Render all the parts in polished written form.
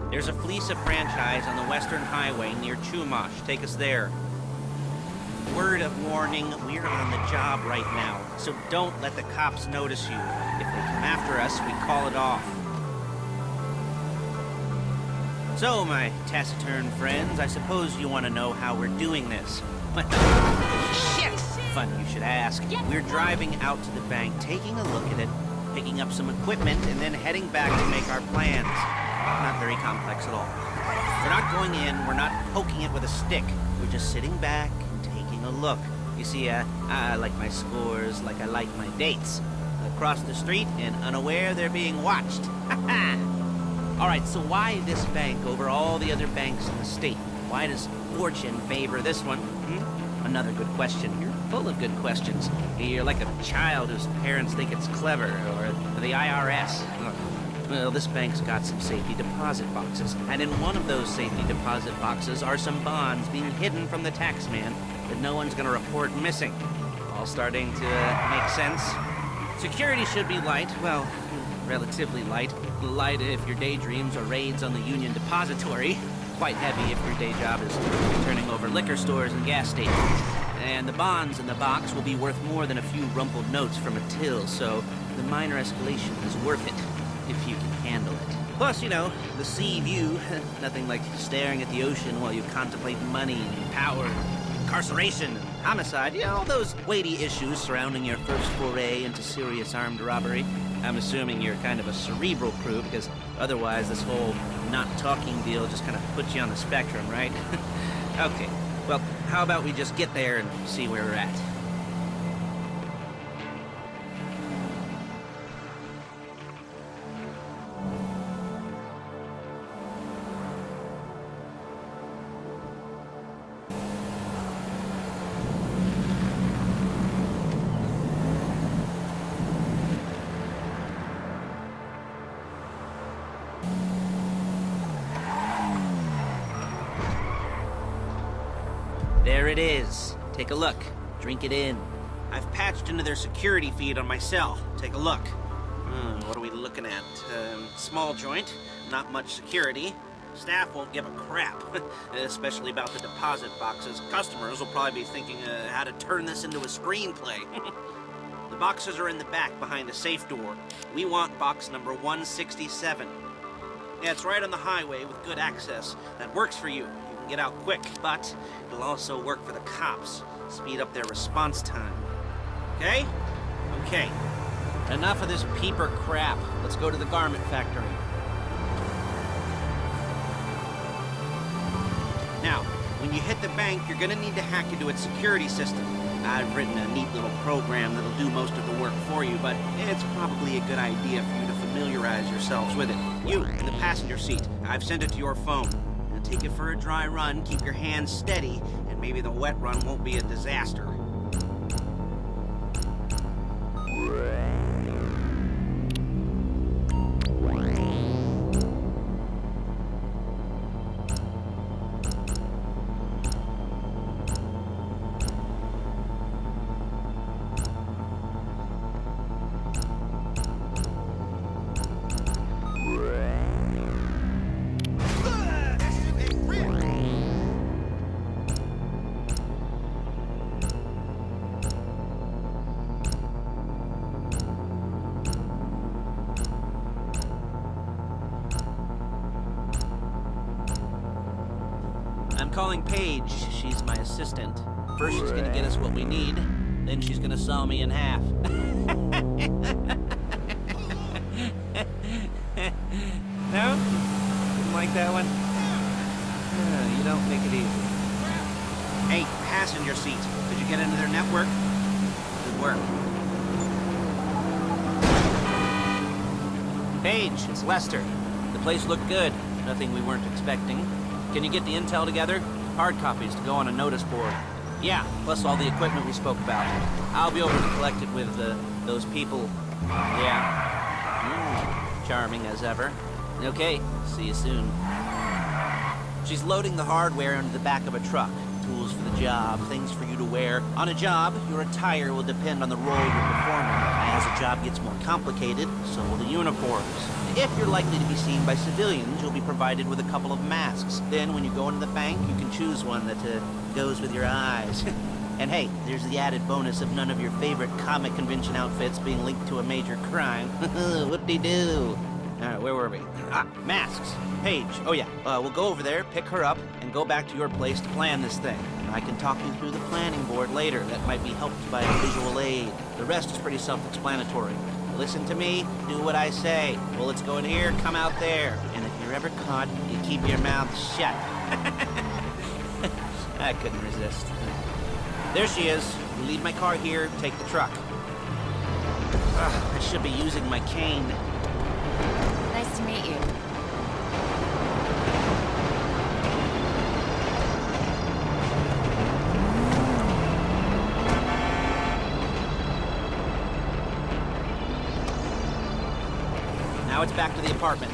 There's a Fleeca franchise on the Western Highway near Chumash. Take us there. Word of warning, we're on the job right now, so don't let the cops notice you. If they come after us, we call it off. So, my taciturn friends, I suppose you want to know how we're doing this. Shit! Funny you should ask. We're driving out to the bank, taking a look at it, picking up some equipment, and then heading back to make our plans. Not very complex at all. We're not going in, we're not poking it with a stick. We're just sitting back and taking a look. You see, I like my scores like I like my dates. Across the street and unaware they're being watched. Alright, so why this bank over all the other banks in the state? Why does fortune favor this one? Another good question. You're full of good questions. You're like a child whose parents think it's clever, or the IRS. Well, this bank's got some safety deposit boxes, and in one of those safety deposit boxes are some bonds being hidden from the tax man that no one's gonna report missing. All starting to make sense? Security should be light, well, relatively light. Light if your daydreams are raids on the Union Depository. Quite heavy if your day job is turning over liquor stores and gas stations. And the bonds in the box will be worth more than a few rumpled notes from a till, so the minor escalation is worth it, if you can handle it. Plus, you know, the sea view, nothing like staring at the ocean while you contemplate money and power, incarceration, and homicide, you know, all those weighty issues surrounding your first foray into serious armed robbery. I'm assuming you're kind of a cerebral crew, because otherwise this whole not talking deal just kind of puts you on the spectrum, right? Okay, well, how about we just get there and see where we're at? There it is. Take a look. Drink it in. I've patched into their security feed on my cell. Take a look. What are we looking at? Small joint, not much security. Staff won't give a crap, especially about the deposit boxes. Customers will probably be thinking how to turn this into a screenplay. The boxes are in the back behind a safe door. We want box number 167. Yeah, it's right on the highway with good access. That works for you. Get out quick, but it'll also work for the cops. Speed up their response time. Okay? Okay. Enough of this peeper crap. Let's go to the garment factory. Now, when you hit the bank, you're gonna need to hack into its security system. I've written a neat little program that'll do most of the work for you, but it's probably a good idea for you to familiarize yourselves with it. You, in the passenger seat, I've sent it to your phone. Take it for a dry run, keep your hands steady, and maybe the wet run won't be a disaster. I'm calling Paige. She's my assistant. First she's gonna get us what we need, then she's gonna saw me in half. No? Didn't like that one? You don't make it easy. Hey, passenger seat. Did you get into their network? Good work. Paige, it's Lester. The place looked good. Nothing we weren't expecting. Can you get the intel together? Hard copies to go on a notice board. Yeah, plus all the equipment we spoke about. I'll be over to collect it with those people. Yeah. Charming as ever. Okay, see you soon. She's loading the hardware into the back of a truck. Tools for the job, things for you to wear. On a job, your attire will depend on the role you're performing. As the job gets more complicated, so will the uniforms. If you're likely to be seen by civilians, you'll be provided with a couple of masks. Then when you go into the bank, you can choose one that goes with your eyes. And hey, there's the added bonus of none of your favorite comic convention outfits being linked to a major crime. Whoop-de-doo. Alright, where were we? Masks. Paige. Oh yeah, we'll go over there, pick her up, and go back to your place to plan this thing. I can talk you through the planning board later. That might be helped by a visual aid. The rest is pretty self-explanatory. Listen to me, do what I say. Bullets go in here, come out there. And if you're ever caught, you keep your mouth shut. I couldn't resist. There she is. You leave my car here, take the truck. I should be using my cane. Nice to meet you. Now it's back to the apartment.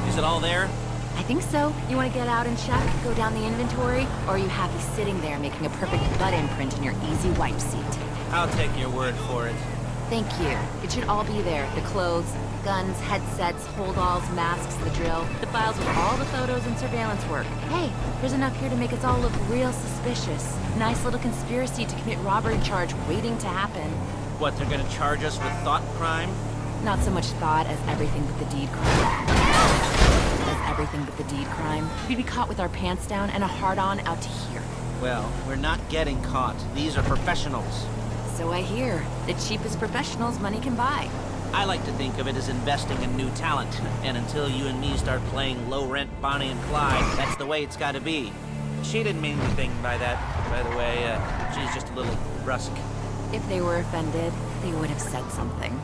Is it all there? I think so. You want to get out and check? Go down the inventory? Or are you happy sitting there making a perfect butt imprint in your easy wipe seat? I'll take your word for it. Thank you. It should all be there. The clothes, guns, headsets, holdalls, masks, the drill, the files with all the photos and surveillance work. Hey, there's enough here to make us all look real suspicious. Nice little conspiracy to commit robbery charge waiting to happen. What, they're gonna charge us with thought crime? Not so much thought as everything but the deed crime. As everything but the deed crime. We'd be caught with our pants down and a hard-on out to here. Well, we're not getting caught. These are professionals. So I hear. The cheapest professionals money can buy. I like to think of it as investing in new talent. And until you and me start playing low-rent Bonnie and Clyde, that's the way it's gotta be. She didn't mean anything by that, by the way. She's just a little brusque. If they were offended, they would have said something.